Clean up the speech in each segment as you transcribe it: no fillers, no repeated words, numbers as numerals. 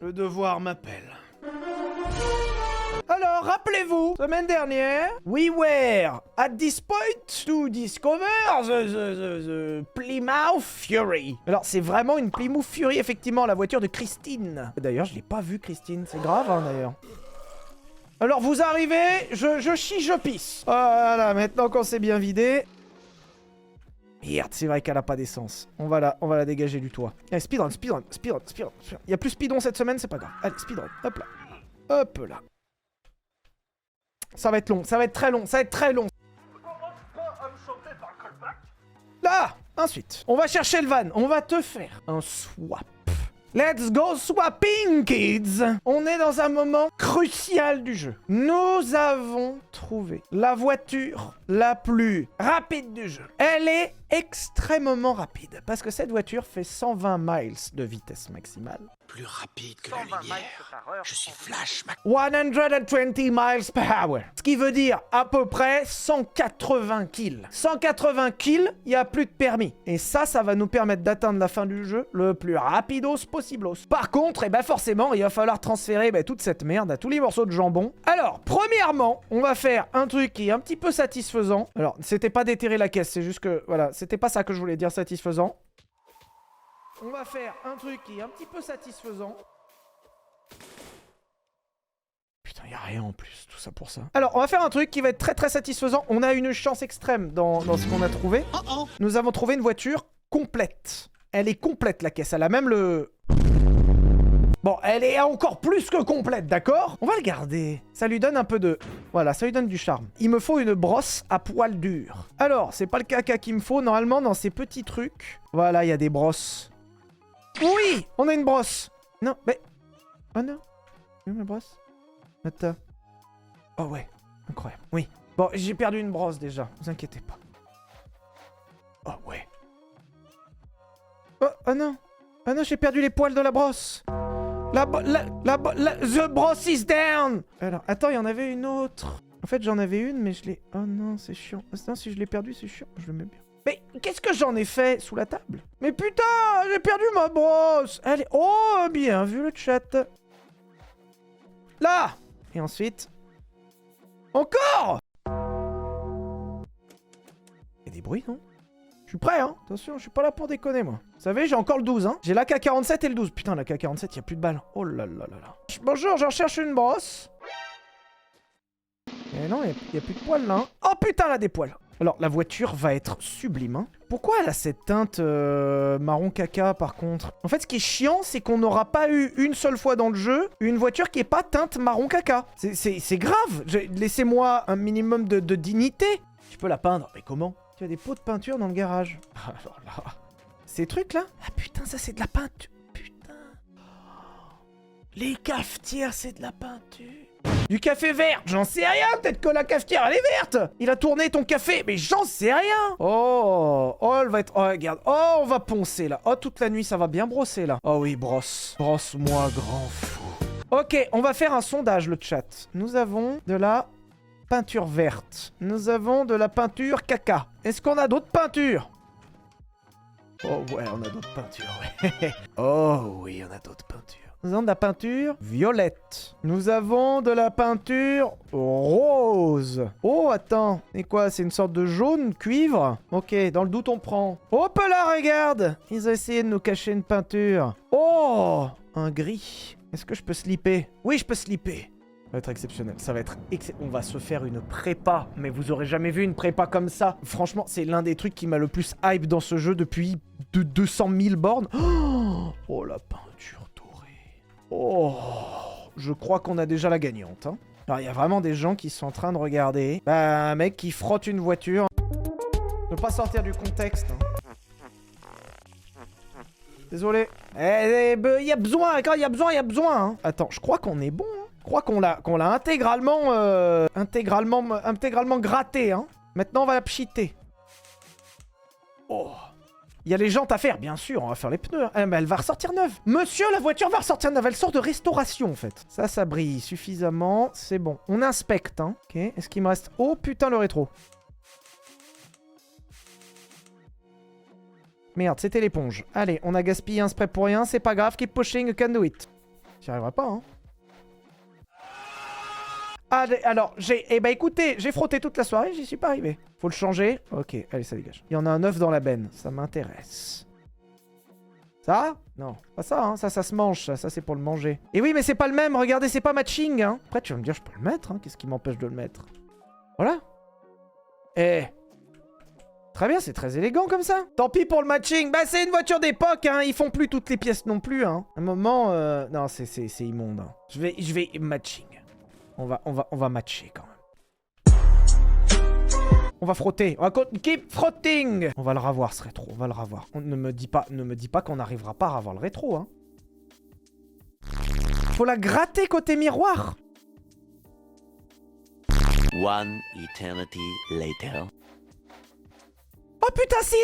Le devoir m'appelle. Alors, rappelez-vous, semaine dernière, we were at this point to discover the Plymouth Fury. Alors, c'est vraiment une Plymouth Fury, effectivement, la voiture de Christine. D'ailleurs, je l'ai pas vue, Christine. C'est grave, hein, d'ailleurs. Alors, vous arrivez, je chie, je pisse. Voilà, maintenant qu'on s'est bien vidé... Merde, c'est vrai qu'elle a pas d'essence. On va la dégager du toit. Allez, speedrun. Il y a plus speedon cette semaine, c'est pas grave. Allez, speedrun. Hop là. Hop là. Ça va être long, ça va être très long, ça va être très long. Là, ensuite, on va chercher le van. On va te faire un swap. Let's go swapping, kids! On est dans un moment crucial du jeu. Nous avons trouvé la voiture la plus rapide du jeu. Elle est extrêmement rapide, parce que cette voiture fait 120 miles de vitesse maximale. Plus rapide que la lumière. Je suis Flash Mac. 120 miles per hour. Ce qui veut dire à peu près 180 kills. 180 kills, il n'y a plus de permis. Et ça va nous permettre d'atteindre la fin du jeu le plus rapidos possiblos. Par contre, forcément, il va falloir transférer toute cette merde à tous les morceaux de jambon. Alors, premièrement, on va faire un truc qui est un petit peu satisfaisant. Alors, c'était pas déterrer la caisse, c'est juste que, voilà, c'était pas ça que je voulais dire satisfaisant. On va faire un truc qui est un petit peu satisfaisant. Putain, y a rien en plus, tout ça pour ça. Alors, on va faire un truc qui va être très très satisfaisant. On a une chance extrême dans ce qu'on a trouvé. Nous avons trouvé une voiture complète. Elle est complète, la caisse. Elle a même le... Bon, elle est encore plus que complète, d'accord? On va le garder. Ça lui donne un peu de... Voilà, ça lui donne du charme. Il me faut une brosse à poil dur. Alors, c'est pas le caca qu'il me faut. Normalement, dans ces petits trucs... Voilà, il y a des brosses. Oui! On a une brosse. Non, mais... Oh non. Où est ma brosse? Attends. Oh ouais, incroyable. Oui. Bon, j'ai perdu une brosse déjà. Vous inquiétez pas. Oh ouais. Oh non. Oh non, j'ai perdu les poils de la brosse. The brosse is down. Alors, attends, il y en avait une autre. En fait, j'en avais une, mais je l'ai... Oh non, c'est chiant. Non, si je l'ai perdu, c'est chiant. Je le mets bien. Mais qu'est-ce que j'en ai fait sous la table? Mais putain, j'ai perdu ma brosse. Allez, oh, bien vu le chat. Là. Et ensuite... Encore. Il y a des bruits, non? Je suis prêt, hein. Attention, je suis pas là pour déconner, moi. Vous savez, j'ai encore le 12, hein. J'ai l'AK-47 et le 12. Putain, l'AK-47, y a plus de balles. Oh là là là là. Bonjour, je recherche une brosse. Eh non, y a plus de poils, là. Hein. Oh putain, elle a des poils. Alors, la voiture va être sublime, hein. Pourquoi elle a cette teinte marron caca, par contre? En fait, ce qui est chiant, c'est qu'on n'aura pas eu une seule fois dans le jeu une voiture qui est pas teinte marron caca. C'est grave. Laissez-moi un minimum de dignité. Tu peux la peindre. Mais comment? Tu as des pots de peinture dans le garage. Alors là... Ces trucs-là? Ah putain, ça c'est de la peinture. Putain. Les cafetières, c'est de la peinture. Du café vert, j'en sais rien. Peut-être que la cafetière, elle est verte. Il a tourné ton café, mais j'en sais rien. Oh, elle va être... Oh, regarde. Oh, on va poncer, là. Oh, toute la nuit, ça va bien brosser, là. Oh oui, brosse. Brosse-moi, grand fou. Ok, on va faire un sondage, le chat. Nous avons de la... peinture verte. Nous avons de la peinture caca. Est-ce qu'on a d'autres peintures? Oh ouais, on a d'autres peintures, ouais. Oh oui, on a d'autres peintures. Nous avons de la peinture violette. Nous avons de la peinture rose. Oh, attends. C'est quoi? C'est une sorte de jaune cuivre? Ok, dans le doute, on prend. Hop là, regarde. Ils ont essayé de nous cacher une peinture. Oh, un gris. Est-ce que je peux slipper? Oui, je peux slipper. Ça va être exceptionnel, ça va être on va se faire une prépa, mais vous aurez jamais vu une prépa comme ça. Franchement, c'est l'un des trucs qui m'a le plus hype dans ce jeu depuis 200 000 bornes. Oh, la peinture dorée. Oh, je crois qu'on a déjà la gagnante. Hein. Alors, il y a vraiment des gens qui sont en train de regarder. Bah, un mec qui frotte une voiture. Ne pas sortir du contexte. Hein. Désolé. Il y a besoin, quand il y a besoin, il y a besoin. Hein. Attends, je crois qu'on est bon. Hein. Je crois qu'on l'a intégralement gratté, hein. Maintenant, on va la pchiter. Oh. Il y a les jantes à faire, bien sûr, on va faire les pneus. Hein. Mais elle va ressortir neuve. Monsieur, la voiture va ressortir neuve. Elle sort de restauration, en fait. Ça brille suffisamment. C'est bon. On inspecte, hein. Ok, est-ce qu'il me reste... Oh, putain, le rétro. Merde, c'était l'éponge. Allez, on a gaspillé un spray pour rien. C'est pas grave. Keep pushing, you can do it. J'y arriverai pas, hein. Ah, alors, eh ben écoutez, j'ai frotté toute la soirée, j'y suis pas arrivé. Faut le changer. Ok, allez, ça dégage. Il y en a un œuf dans la benne, ça m'intéresse. Ça? Non, pas ça, hein. Ça se mange, ça c'est pour le manger. Et oui, mais c'est pas le même, regardez, c'est pas matching, hein. Après, tu vas me dire, je peux le mettre, hein. Qu'est-ce qui m'empêche de le mettre? Voilà. Eh. Très bien, c'est très élégant comme ça. Tant pis pour le matching. Bah, c'est une voiture d'époque, hein. Ils font plus toutes les pièces non plus, hein. À un moment, non, c'est immonde, hein. Je vais matching. On va matcher quand même. On va frotter. On va keep frotting. On va le revoir ce rétro. On va le revoir. Ne me dis pas qu'on n'arrivera pas à revoir le rétro, hein. Faut la gratter côté miroir. One eternity later. Oh putain, si,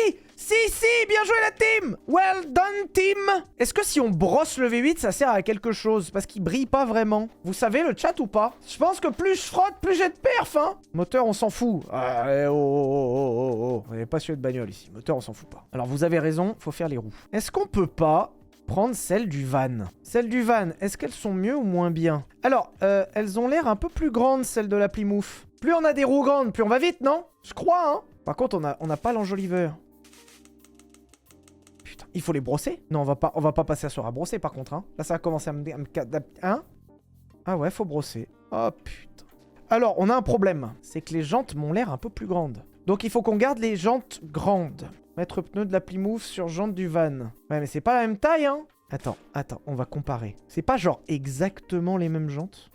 bien joué la team. Well done team. Est-ce que si on brosse le V8, ça sert à quelque chose? Parce qu'il brille pas vraiment. Vous savez le chat ou pas? Je pense que plus je frotte, plus j'ai de perf, hein. Moteur, on s'en fout. Ah, oh. On n'est pas sûr de bagnole ici. Moteur, on s'en fout pas. Alors vous avez raison, faut faire les roues. Est-ce qu'on peut pas prendre celle du van? Celles du van, est-ce qu'elles sont mieux ou moins bien? Alors, elles ont l'air un peu plus grandes, celles de la Plymouth. Plus on a des roues grandes, plus on va vite, non? Je crois, hein. Par contre, on n'a pas l'enjoliveur. Putain, il faut les brosser? Non, on va pas passer à soir à brosser, par contre, hein. Là, ça va commencer à me... Hein? Ah ouais, faut brosser. Oh, putain. Alors, on a un problème. C'est que les jantes m'ont l'air un peu plus grandes. Donc, il faut qu'on garde les jantes grandes. Mettre pneu de la Plymouth sur jantes du van. Ouais, mais c'est pas la même taille, hein. Attends, on va comparer. C'est pas genre exactement les mêmes jantes?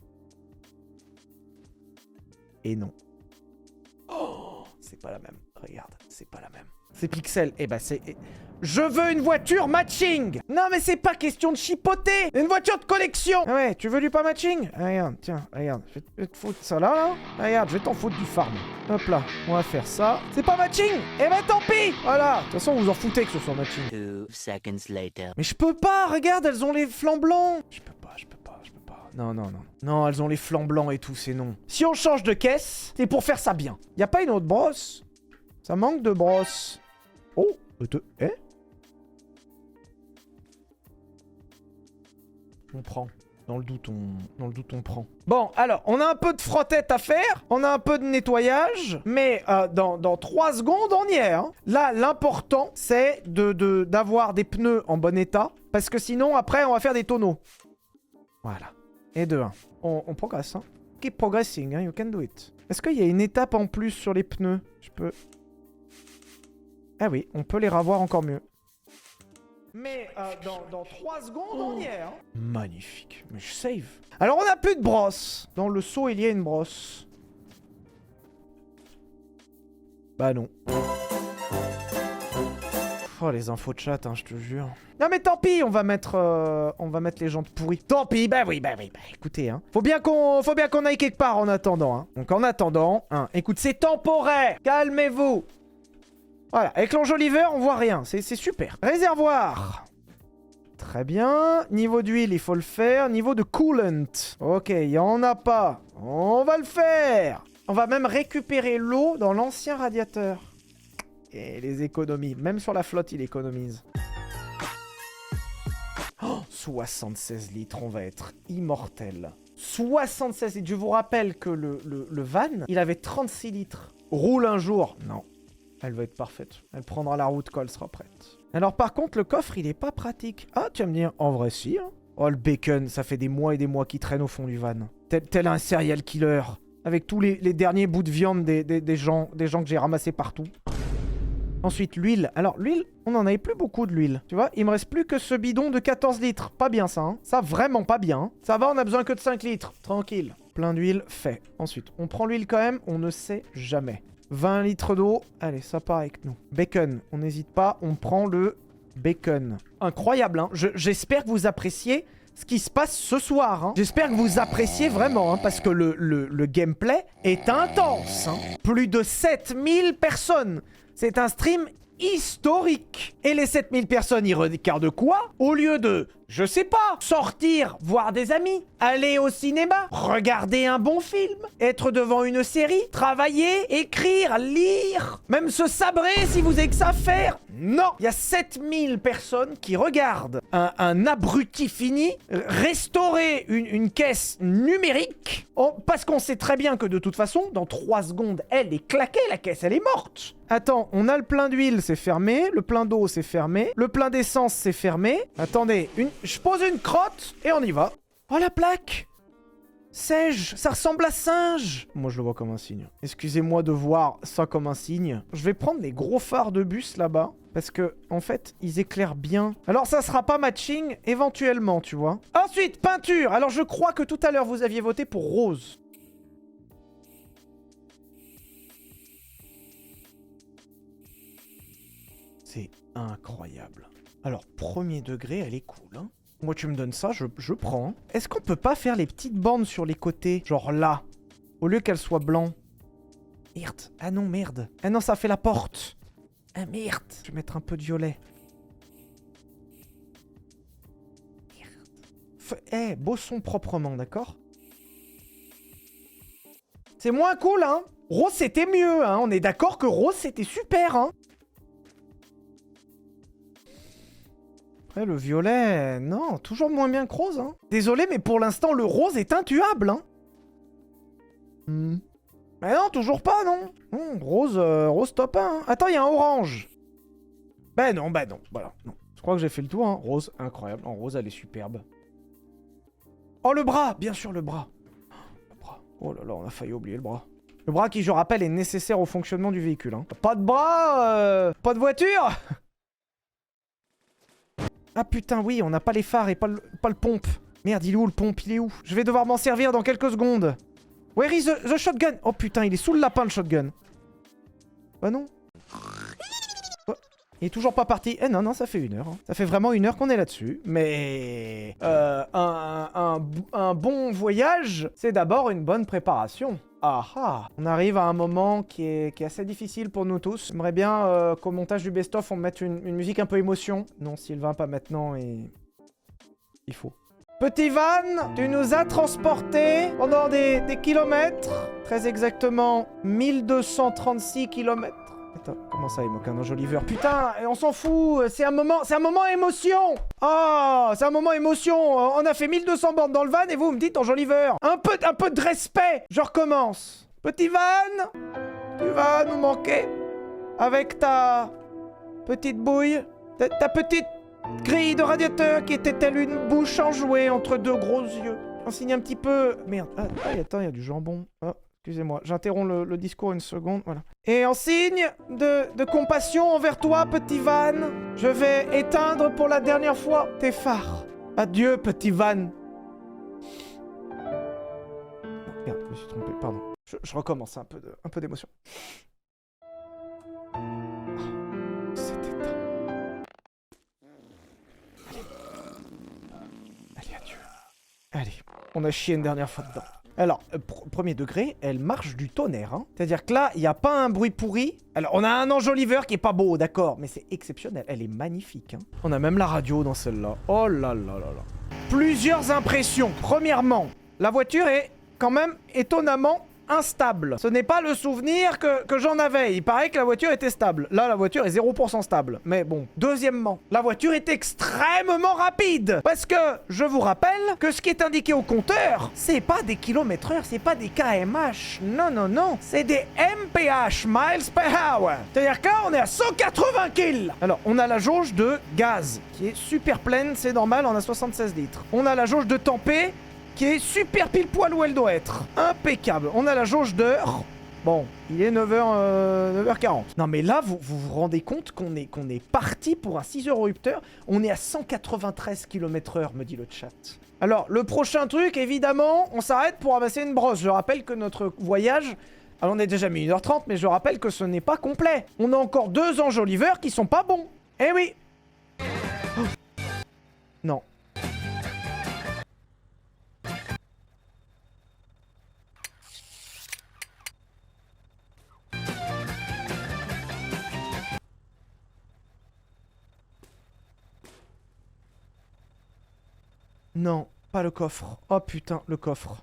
Et non. Oh, c'est pas la même. Regarde, c'est pas la même. C'est Pixel. Eh ben c'est... Je veux une voiture matching. Non mais c'est pas question de chipoter. Une voiture de collection. Ah ouais, tu veux du pas matching? Ah, regarde, tiens, regarde. Je vais te foutre ça là. Ah, regarde, je vais t'en foutre du farm. Hop là, on va faire ça. C'est pas matching? Eh ben tant pis. Voilà. De toute façon, vous en foutez que ce soit matching. 2 seconds later. Mais je peux pas, regarde, elles ont les flancs blancs. Je peux pas. Non. Non, elles ont les flancs blancs et tout, c'est non. Si on change de caisse, c'est pour faire ça bien. Y a pas une autre brosse? Ça manque de brosse. Oh, On prend. Dans le doute, on prend. Bon, alors, on a un peu de frottette à faire. On a un peu de nettoyage. Mais dans 3 secondes, on y est. Hein. Là, l'important, c'est d'avoir des pneus en bon état. Parce que sinon, après, on va faire des tonneaux. Voilà. Et de 1. On progresse, hein. Keep progressing, hein. You can do it. Est-ce qu'il y a une étape en plus sur les pneus? Je peux... Ah oui, on peut les ravoir encore mieux. Mais dans 3 secondes, on y est, hein. Magnifique. Mais je save. Alors, on n'a plus de brosse. Dans le seau, il y a une brosse. Bah non. Oh, les infos de chat, hein, je te jure. Non mais tant pis, on va mettre les jantes pourries. Tant pis, bah oui, écoutez, hein. Faut bien qu'on aille quelque part en attendant, hein. Donc en attendant, hein, écoute, c'est temporaire. Calmez-vous. Voilà, avec l'enjoliveur, on voit rien. C'est super. Réservoir. Très bien. Niveau d'huile, il faut le faire. Niveau de coolant. Ok, il y en a pas. On va le faire. On va même récupérer l'eau dans l'ancien radiateur. Et les économies. Même sur la flotte, il économise. Oh, 76 litres, on va être immortel. 76 litres. Je vous rappelle que le van, il avait 36 litres. Roule un jour. Non. Elle va être parfaite. Elle prendra la route quand elle sera prête. Alors par contre, le coffre, il est pas pratique. Ah, tu vas me dire, en vrai, si. Hein. Oh, le bacon, ça fait des mois et des mois qu'il traîne au fond du van. Tel un serial killer. Avec tous les derniers bouts de viande des gens que j'ai ramassés partout. Ensuite, l'huile. Alors, l'huile, on n'en avait plus beaucoup de l'huile. Tu vois, il me reste plus que ce bidon de 14 litres. Pas bien ça, hein. Ça, vraiment pas bien. Hein. Ça va, on a besoin que de 5 litres. Tranquille. Plein d'huile, fait. Ensuite, on prend l'huile quand même, on ne sait jamais. 20 litres d'eau. Allez, ça part avec nous. Bacon, on n'hésite pas, on prend le bacon. Incroyable, hein. J'espère que vous appréciez ce qui se passe ce soir. Hein. J'espère que vous appréciez vraiment, hein, parce que le gameplay est intense. Hein. Plus de 7000 personnes. C'est un stream historique. Et les 7000 personnes, ils regardent quoi? Au lieu de Je sais pas. Sortir, voir des amis, aller au cinéma, regarder un bon film, être devant une série, travailler, écrire, lire, même se sabrer si vous avez que ça à faire. Non. Il y a 7000 personnes qui regardent un abruti fini restaurer une caisse numérique parce qu'on sait très bien que de toute façon, dans 3 secondes, elle est claquée, la caisse, elle est morte. Attends, on a le plein d'huile, c'est fermé. Le plein d'eau, c'est fermé. Le plein d'essence, c'est fermé. Attendez, je pose une crotte et on y va. Oh, la plaque! Sais-je? Ça ressemble à singe! Moi, je le vois comme un signe. Excusez-moi de voir ça comme un signe. Je vais prendre des gros phares de bus là-bas. Parce que, en fait, ils éclairent bien. Alors, ça sera pas matching, éventuellement, tu vois. Ensuite, peinture! Alors, je crois que tout à l'heure, vous aviez voté pour rose. C'est incroyable. Alors, premier degré, elle est cool, hein. Moi, tu me donnes ça, je prends. Est-ce qu'on peut pas faire les petites bandes sur les côtés? Genre là. Au lieu qu'elles soient blancs. Merde. Ah non, merde. Ah non, ça fait la porte. Ah merde. Je vais mettre un peu de violet. Merde. Bossons proprement, d'accord? C'est moins cool, hein. Rose, c'était mieux, hein. On est d'accord que rose, c'était super, hein. Après, le violet, non, toujours moins bien que rose, hein. Désolé, mais pour l'instant, le rose est intuable, hein. Mais non, toujours pas, non. Rose, rose top 1. Hein. Attends, il y a un orange. Ben non, voilà. Non. Je crois que j'ai fait le tour, hein. Rose, incroyable. En rose, elle est superbe. Oh, le bras, bien sûr, le bras. Le bras. Oh là là, on a failli oublier le bras. Le bras qui, je rappelle, est nécessaire au fonctionnement du véhicule, hein. Pas de bras, pas de voiture. Ah putain, oui, on n'a pas les phares et pas le pompe. Merde, il est où le pompe? Il est où? Je vais devoir m'en servir dans quelques secondes. Where is the shotgun? Oh putain, il est sous le lapin, le shotgun. Bah non. Oh, il est toujours pas parti. Eh non, non, ça fait 1 heure. Hein. Ça fait vraiment 1 heure qu'on est là-dessus. Mais... un bon voyage, c'est d'abord une bonne préparation. Ah ah. On arrive à un moment qui est assez difficile pour nous tous. J'aimerais bien qu'au montage du best-of, on mette une musique un peu émotion. Non, Sylvain, pas maintenant et... Il faut. Petit Van, tu nous as transportés pendant des kilomètres. Très exactement 1236 kilomètres. Attends, comment ça, il manque un enjoliveur? Putain, on s'en fout, c'est un moment émotion. Oh, c'est un moment émotion. On a fait 1200 bornes dans le van et vous me dites enjoliveur. Un peu de respect. Je recommence. Petit Van, tu vas nous manquer avec ta petite bouille, ta petite grille de radiateur qui était telle une bouche enjouée entre 2 gros yeux. On signe un petit peu... Merde, attends, il y a du jambon. Oh. Excusez-moi, j'interromps le discours 1 seconde, voilà. Et en signe de compassion envers toi, petit Van, je vais éteindre pour la dernière fois tes phares. Adieu, petit Van. Non, merde, je me suis trompé, pardon. Je recommence, un peu d'émotion. C'est éteint. Allez, adieu. Allez, on a chié une dernière fois dedans. Alors, premier degré, elle marche du tonnerre. Hein. C'est-à-dire que là, il n'y a pas un bruit pourri. Alors, on a un enjoliveur qui est pas beau, d'accord, mais c'est exceptionnel. Elle est magnifique. Hein. On a même la radio dans celle-là. Oh là là là là. Plusieurs impressions. Premièrement, la voiture est quand même étonnamment instable. Ce n'est pas le souvenir que j'en avais. Il paraît que la voiture était stable. Là, la voiture est 0% stable. Mais bon. Deuxièmement, la voiture est extrêmement rapide. Parce que, je vous rappelle que ce qui est indiqué au compteur, c'est pas des km/h, c'est pas des kmh. Non, non, non. C'est des mph, miles per hour. C'est-à-dire que là, on est à 180 kills. Alors, on a la jauge de gaz, qui est super pleine, c'est normal, on a 76 litres. On a la jauge de tempé, qui est super pile poil où elle doit être. Impeccable. On a la jauge d'heure. Bon, il est 9h40. Non mais là, vous vous rendez compte qu'on est parti pour un 6 eurorupteur. On est à 193 km/h, me dit le chat. Alors, le prochain truc, évidemment, on s'arrête pour ramasser une brosse. Je rappelle que notre voyage... Alors, on est déjà mis 1h30, mais je rappelle que ce n'est pas complet. On a encore 2 enjoliveurs qui sont pas bons. Eh oui. Oh. Non. Non, pas le coffre. Oh putain, le coffre.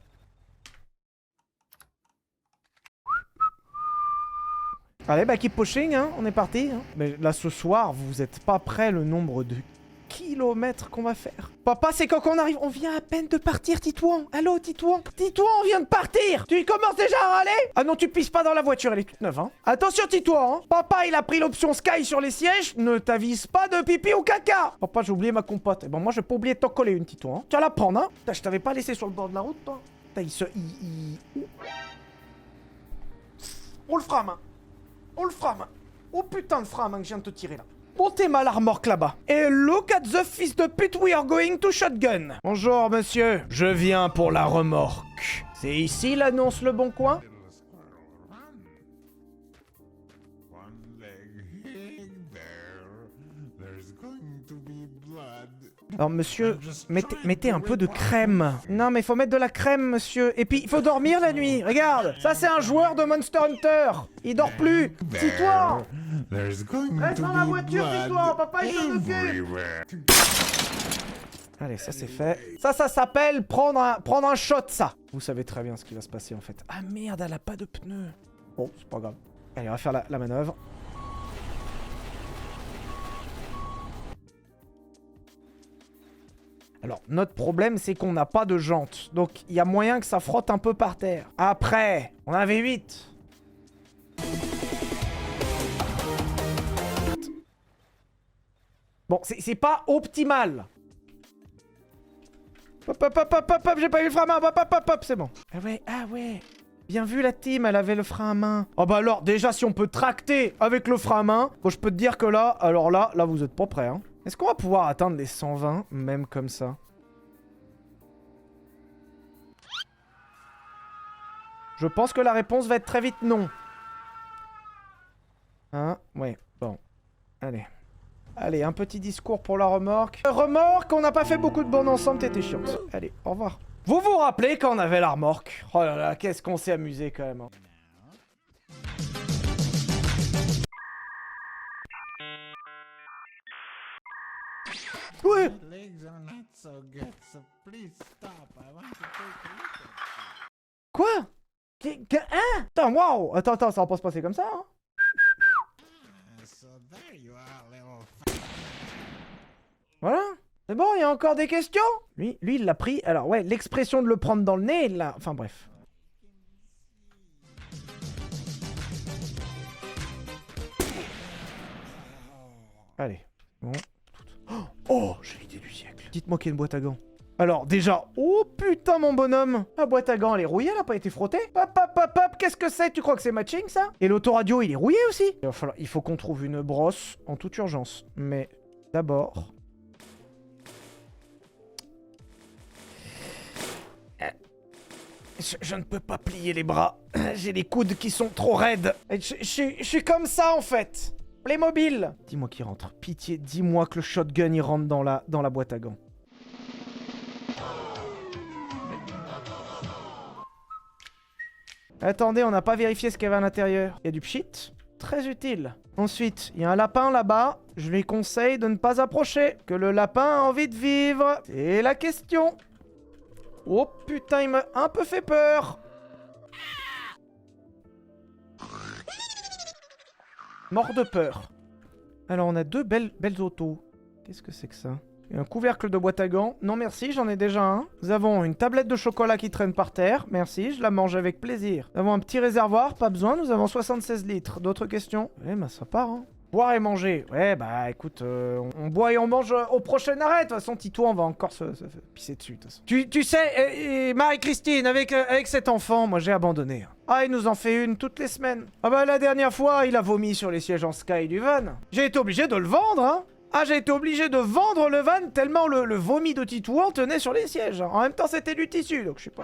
Allez, bah keep pushing, hein, on est parti. Hein. Mais là, ce soir, vous êtes pas prêts le nombre de kilomètres qu'on va faire. Papa, c'est quand qu'on arrive. On vient à peine de partir, Titouan. Allô, Titouan. Titouan, on vient de partir. Tu commences déjà à râler? Ah non, tu pisses pas dans la voiture, elle est toute neuve, hein. Attention, Titouan, hein. Papa, il a pris l'option Sky sur les sièges. Ne t'avise pas de pipi ou caca. Papa, j'ai oublié ma compote. Eh ben, moi, je vais pas oublier de t'en coller une, Titouan. Hein. Tu vas la prendre, hein. Putain, je t'avais pas laissé sur le bord de la route, toi. Putain, On le frame, hein. On le frame. Oh putain de frame hein, que je viens de te tirer là. Montez mal la remorque là-bas. Et look at the fils de pute we are going to shotgun. Bonjour monsieur, je viens pour la remorque. C'est ici l'annonce Le Bon Coin? Alors monsieur, mettez un peu de crème. Non mais faut mettre de la crème monsieur. Et puis il faut dormir la nuit, regarde. Ça c'est un joueur de Monster Hunter. Il dort plus. Tis-toi. Reste dans la voiture, tis-toi. Papa il s'en occupe. Allez, ça c'est fait. Ça s'appelle prendre un shot ça. Vous savez très bien ce qui va se passer en fait. Ah merde, elle a pas de pneus. Bon, c'est pas grave. Allez, on va faire la manœuvre. Alors, notre problème, c'est qu'on n'a pas de jantes. Donc, il y a moyen que ça frotte un peu par terre. Après, on avait 8. Bon, c'est pas optimal. Hop, hop, hop, hop, hop, j'ai pas eu le frein à main. Hop, hop, hop, hop, c'est bon. Ah ouais. Bien vu la team, elle avait le frein à main. Oh bah alors, déjà, si on peut tracter avec le frein à main, bon, je peux te dire que là, alors là, vous êtes pas prêts, hein. Est-ce qu'on va pouvoir atteindre les 120, même comme ça? Je pense que la réponse va être très vite non. Hein? Ouais, bon. Allez. Allez, un petit discours pour la remorque. Remorque, on n'a pas fait beaucoup de bornes ensemble, t'étais chiante. Allez, au revoir. Vous vous rappelez quand on avait la remorque? Oh là là, qu'est-ce qu'on s'est amusé quand même. Hein. Ouais. Quoi? Hein? Attends, waouh! Attends, ça va pas se passer comme ça, hein? Voilà. C'est bon, il y a encore des questions? Lui, il l'a pris. Alors, ouais, l'expression de le prendre dans le nez, il l'a... Enfin, bref. Allez. Bon. Oh, j'ai l'idée du siècle. Dites-moi qu'il y a une boîte à gants. Alors, déjà... Oh, putain, mon bonhomme. La boîte à gants, elle est rouillée, elle a pas été frottée. Hop, qu'est-ce que c'est? Tu crois que c'est matching, ça? Et l'autoradio, il est rouillé aussi. Il faut qu'on trouve une brosse en toute urgence. Mais d'abord... Je ne peux pas plier les bras. J'ai les coudes qui sont trop raides. Je suis comme ça, en fait. Playmobil. Dis-moi qu'il rentre. Pitié, dis-moi que le shotgun, il rentre dans la boîte à gants. Attendez, on n'a pas vérifié ce qu'il y avait à l'intérieur. Il y a du pchit. Très utile. Ensuite, il y a un lapin là-bas. Je lui conseille de ne pas approcher. Que le lapin a envie de vivre. C'est la question. Oh putain, il m'a un peu fait peur. Mort de peur. Alors, on a deux belles autos. Qu'est-ce que c'est que ça? Un couvercle de boîte à gants. Non, merci, j'en ai déjà un. Nous avons une tablette de chocolat qui traîne par terre. Merci, je la mange avec plaisir. Nous avons un petit réservoir, pas besoin. Nous avons 76 litres. D'autres questions? Ouais, bah ça part, hein. Boire et manger. Ouais, bah écoute, on boit et on mange au prochain arrêt. De toute façon, Tito, on va encore se pisser dessus. De toute façon. Tu sais, Marie-Christine, avec cet enfant, moi j'ai abandonné. Ah, il nous en fait une toutes les semaines. Ah bah la dernière fois, il a vomi sur les sièges en Sky du van. J'ai été obligé de le vendre, hein. Ah, j'ai été obligé de vendre le van tellement le vomi de Titouan tenait sur les sièges. En même temps, c'était du tissu, donc je sais pas.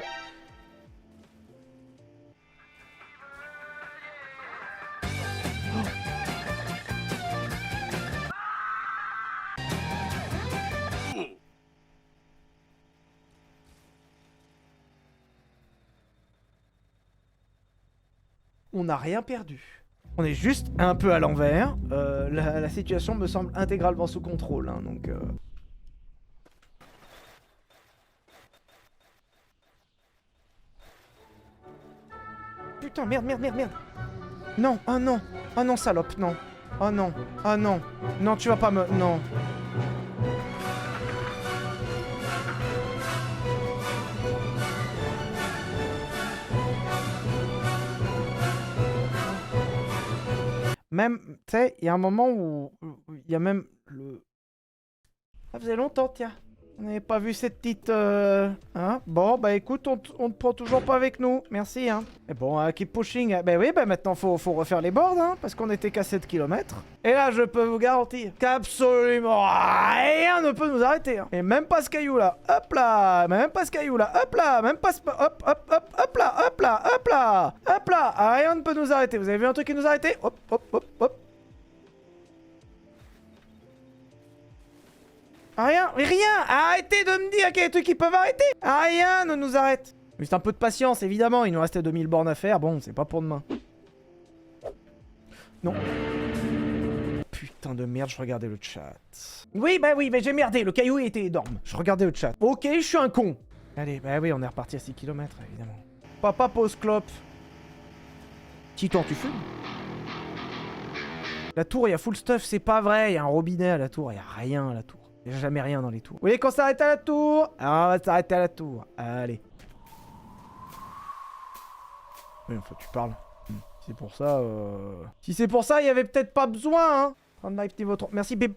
On n'a rien perdu. On est juste un peu à l'envers. La situation me semble intégralement sous contrôle, hein, donc... putain, merde, merde, merde, merde. Non, oh non. Oh non, salope, non. Oh non, oh non. Non, tu vas pas me... Non. Même, tu sais, il y a un moment où il y a même le... Ça faisait longtemps, tiens. On n'avait pas vu cette petite... Hein? Bon, bah écoute, on te prend toujours pas avec nous. Merci, hein. Et bon, keep pushing. Bah oui, bah maintenant, faut refaire les boards, hein, parce qu'on était qu'à 7 km. Et là, je peux vous garantir qu'absolument rien ne peut nous arrêter. Hein. Et même pas ce caillou-là. Hop là. Même pas ce caillou-là. Hop là. Même pas ce... Hop, hop, hop, hop là. Hop là. Hop là. Hop là. Rien ne peut nous arrêter. Vous avez vu un truc qui nous a arrêté? Hop, hop, hop, hop. Rien, rien. Arrêtez de me dire qu'il y a des trucs qui peuvent arrêter. Rien ne nous arrête. Juste un peu de patience, évidemment. Il nous restait 2000 bornes à faire. Bon, c'est pas pour demain. Non. Putain de merde, je regardais le chat. Oui, bah j'ai merdé. Le caillou était énorme. Je regardais le chat. Ok, je suis un con. Allez, bah oui, on est reparti à 6 km, évidemment. Papa pose clope. Titan, tu fumes? La tour, il y a full stuff. C'est pas vrai. Il y a un robinet à la tour. Il y a rien à la tour. Il n'y a jamais rien dans les tours. Vous voulez qu'on s'arrête à la tour? Ah, on va s'arrêter à la tour. Allez. Oui, faut que tu parles. Si c'est pour ça, Si c'est pour ça, il y avait peut-être pas besoin, hein. Merci, bébé.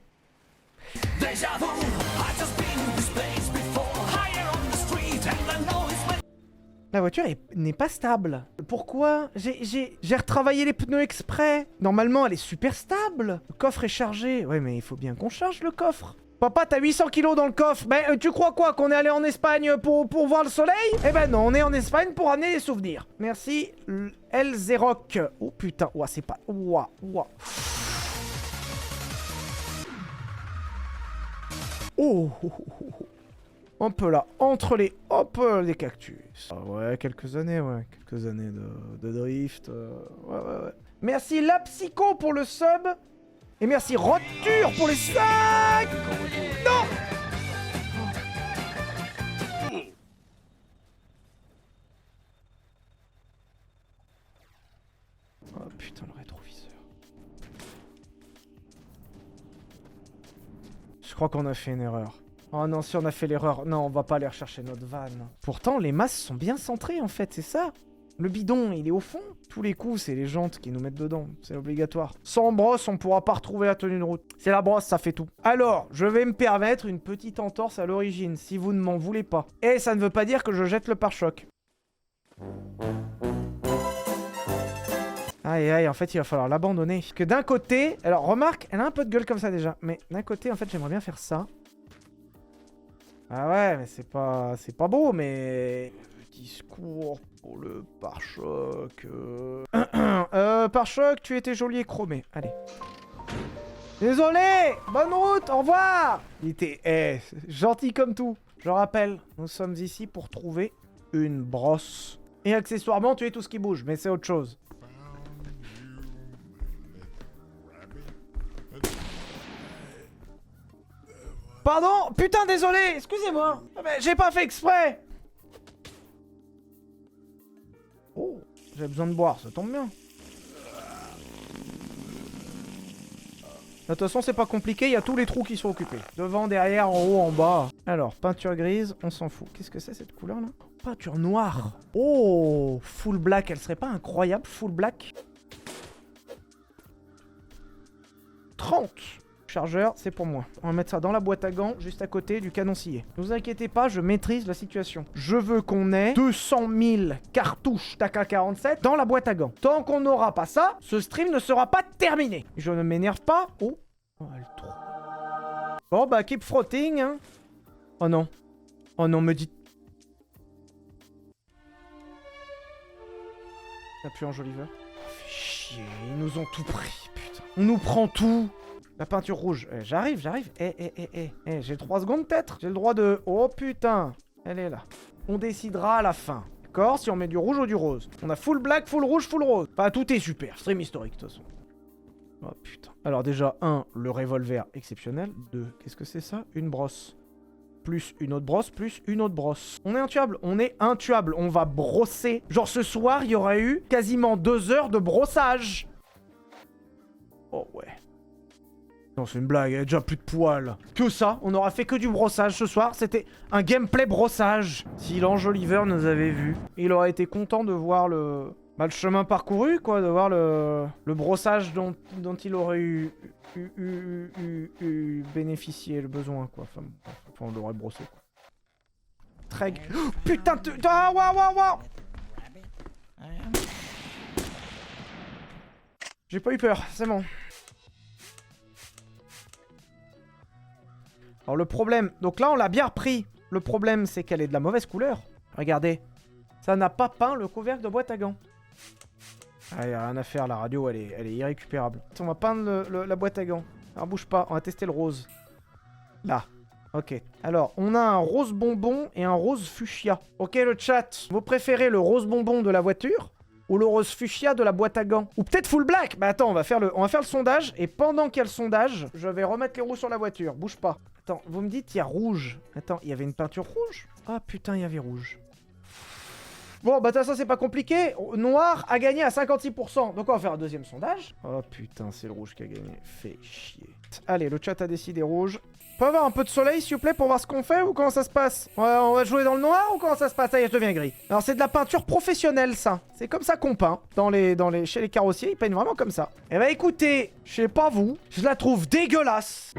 La voiture n'est pas stable. Pourquoi? J'ai retravaillé les pneus exprès. Normalement, elle est super stable. Le coffre est chargé. Ouais, mais il faut bien qu'on charge le coffre. Papa, t'as 800 kilos dans le coffre. Mais tu crois quoi? Qu'on est allé en Espagne pour voir le soleil? Eh ben non, on est en Espagne pour amener des souvenirs. Merci, Elzerock. Oh putain, ouah, c'est pas... Ouah, ouah. Oh, oh, oh, oh. Un peu là, entre les... Hop, les cactus. Ah ouais, quelques années de drift. Ouais. Merci, La Psycho, pour le sub. Et merci Roture pour les 5. Non. Oh putain, le rétroviseur. Je crois qu'on a fait une erreur. Oh non, si on a fait l'erreur, non, on va pas aller rechercher notre van. Pourtant, les masses sont bien centrées en fait, c'est ça. Le bidon, il est au fond. Tous les coups, c'est les jantes qui nous mettent dedans. C'est obligatoire. Sans brosse, on pourra pas retrouver la tenue de route. C'est la brosse, ça fait tout. Alors, je vais me permettre une petite entorse à l'origine, si vous ne m'en voulez pas. Et ça ne veut pas dire que je jette le pare-choc. Aïe, aïe, en fait, il va falloir l'abandonner. Parce que d'un côté... Alors, remarque, elle a un peu de gueule comme ça, déjà. Mais d'un côté, en fait, j'aimerais bien faire ça. Ah ouais, mais c'est pas beau, mais... Discours pour le pare-choc. Pare-choc, tu étais joli et chromé. Allez. Désolé. Bonne route. Au revoir. Il était gentil comme tout. Je rappelle, nous sommes ici pour trouver une brosse. Et accessoirement, tuer tout ce qui bouge. Mais c'est autre chose. Pardon. Putain, désolé. Excusez-moi. J'ai pas fait exprès. Oh, j'ai besoin de boire, ça tombe bien. De toute façon, c'est pas compliqué, il y a tous les trous qui sont occupés. Devant, derrière, en haut, en bas. Alors, peinture grise, on s'en fout. Qu'est-ce que c'est cette couleur là? Peinture noire. Oh, full black, elle serait pas incroyable, full black? 30. Chargeur, c'est pour moi. On va mettre ça dans la boîte à gants, juste à côté du canon scié. Ne vous inquiétez pas, je maîtrise la situation. Je veux qu'on ait 200 000 cartouches d'AK-47 dans la boîte à gants. Tant qu'on n'aura pas ça, ce stream ne sera pas terminé. Je ne m'énerve pas. Oh, elle trop. Bon, bah, keep frotting, hein. Oh non. Oh non, me dites... T'as plus enjoliveur. Oh, fait chier, ils nous ont tout pris, putain. On nous prend tout. La peinture rouge. J'arrive. J'ai 3 secondes peut-être. J'ai le droit de... Oh putain. Elle est là. On décidera à la fin. D'accord? Si on met du rouge ou du rose. On a full black, full rouge, full rose. Enfin, tout est super. Stream historique, de toute façon. Oh putain. Alors déjà, 1, le revolver exceptionnel. 2, qu'est-ce que c'est ça? Une brosse. plus une autre brosse, plus une autre brosse. On est intuable, on est intuable. On va brosser. Genre ce soir, il y aura eu quasiment 2 heures de brossage. Oh ouais. Non, c'est une blague, il y a déjà plus de poils. Que ça, on aura fait que du brossage ce soir. C'était un gameplay brossage. Si l'enjoliveur nous avait vus, il aurait été content de voir le chemin parcouru, quoi. De voir le brossage dont il aurait eu bénéficié, le besoin, quoi. Enfin, on l'aurait brossé, quoi. Très... Oh, putain de... Ah, waouh. J'ai pas eu peur, c'est bon. Alors le problème... Donc là, on l'a bien repris. Le problème, c'est qu'elle est de la mauvaise couleur. Regardez. Ça n'a pas peint le couvercle de boîte à gants. Ah, y a rien à faire, la radio, elle est irrécupérable. On va peindre la boîte à gants. Alors bouge pas, on va tester le rose. Là. Ok. Alors, on a un rose bonbon et un rose fuchsia. Ok, le chat. Vous préférez le rose bonbon de la voiture ou le rose fuchsia de la boîte à gants? Ou peut-être full black? Bah attends, on va faire le sondage. Et pendant qu'il y a le sondage, je vais remettre les roues sur la voiture. Bouge pas. Attends, vous me dites, il y a rouge. Attends, il y avait une peinture rouge? Ah putain, il y avait rouge. Bon, bah ça c'est pas compliqué. Noir a gagné à 56%. Donc on va faire un deuxième sondage. Oh putain, c'est le rouge qui a gagné. Fait chier. Allez, le chat a décidé rouge. On peut avoir un peu de soleil s'il vous plaît pour voir ce qu'on fait ou comment ça se passe? Ouais, on va jouer dans le noir ou comment ça se passe? Ça y est, je deviens gris. Alors c'est de la peinture professionnelle ça. C'est comme ça qu'on peint. Chez les carrossiers, ils peignent vraiment comme ça. Eh bah écoutez, je sais pas vous, je la trouve dégueulasse.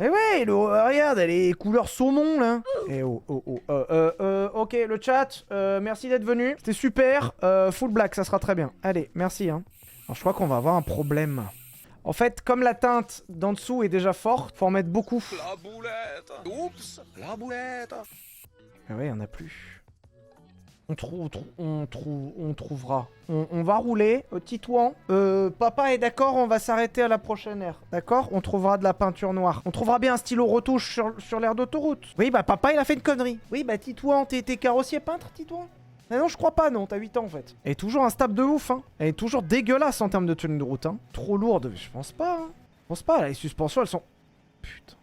Eh ouais, regarde, elle est couleur saumon, là. Eh ok, le chat, merci d'être venu. C'était super. Full black, ça sera très bien. Allez, merci, hein. Alors, je crois qu'on va avoir un problème. En fait, comme la teinte d'en dessous est déjà forte, faut en mettre beaucoup. La boulette. Oups, la boulette. Ah ouais, il y en a plus. On trouvera. On va rouler, Titouan. Papa est d'accord, on va s'arrêter à la prochaine aire. D'accord? On trouvera de la peinture noire. On trouvera bien un stylo retouche sur l'aire d'autoroute. Oui, bah papa, il a fait une connerie. Oui, bah Titouan, t'es carrossier peintre, Titouan? Ah non, je crois pas, non. T'as 8 ans, en fait. Elle est toujours instable de ouf, hein. Elle est toujours dégueulasse en termes de tenue de route, hein. Trop lourde, je pense pas, hein. Je pense pas, là, les suspensions, elles sont... Putain.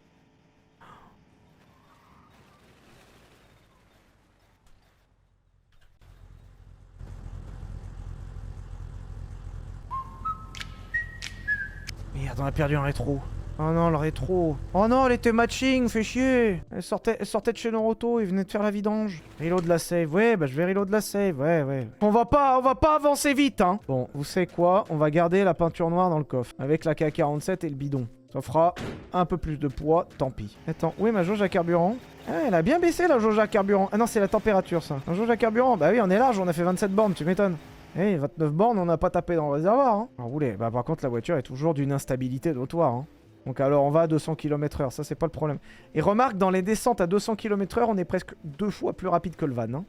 Merde, on a perdu un rétro. Oh non, le rétro. Oh non, elle était matching, fait chier. Elle sortait de chez Noroto, il venait de faire la vidange. Reload la save. Ouais, bah je vais reload la save. Ouais. On va pas avancer vite, hein. Bon, vous savez quoi? On va garder la peinture noire dans le coffre. Avec la K47 et le bidon. Ça fera un peu plus de poids, tant pis. Attends, où est ma jauge à carburant? Ah, elle a bien baissé la jauge à carburant. Ah non, c'est la température, ça. La jauge à carburant, bah oui, on est large, on a fait 27 bornes, tu m'étonnes. Eh, 29 bornes, on n'a pas tapé dans le réservoir, hein. Alors, roulez. Bah par contre, la voiture est toujours d'une instabilité d'autoir, hein. Donc alors on va à 200 km/h, ça c'est pas le problème. Et remarque, dans les descentes à 200 km/h, on est presque 2 fois plus rapide que le van, hein.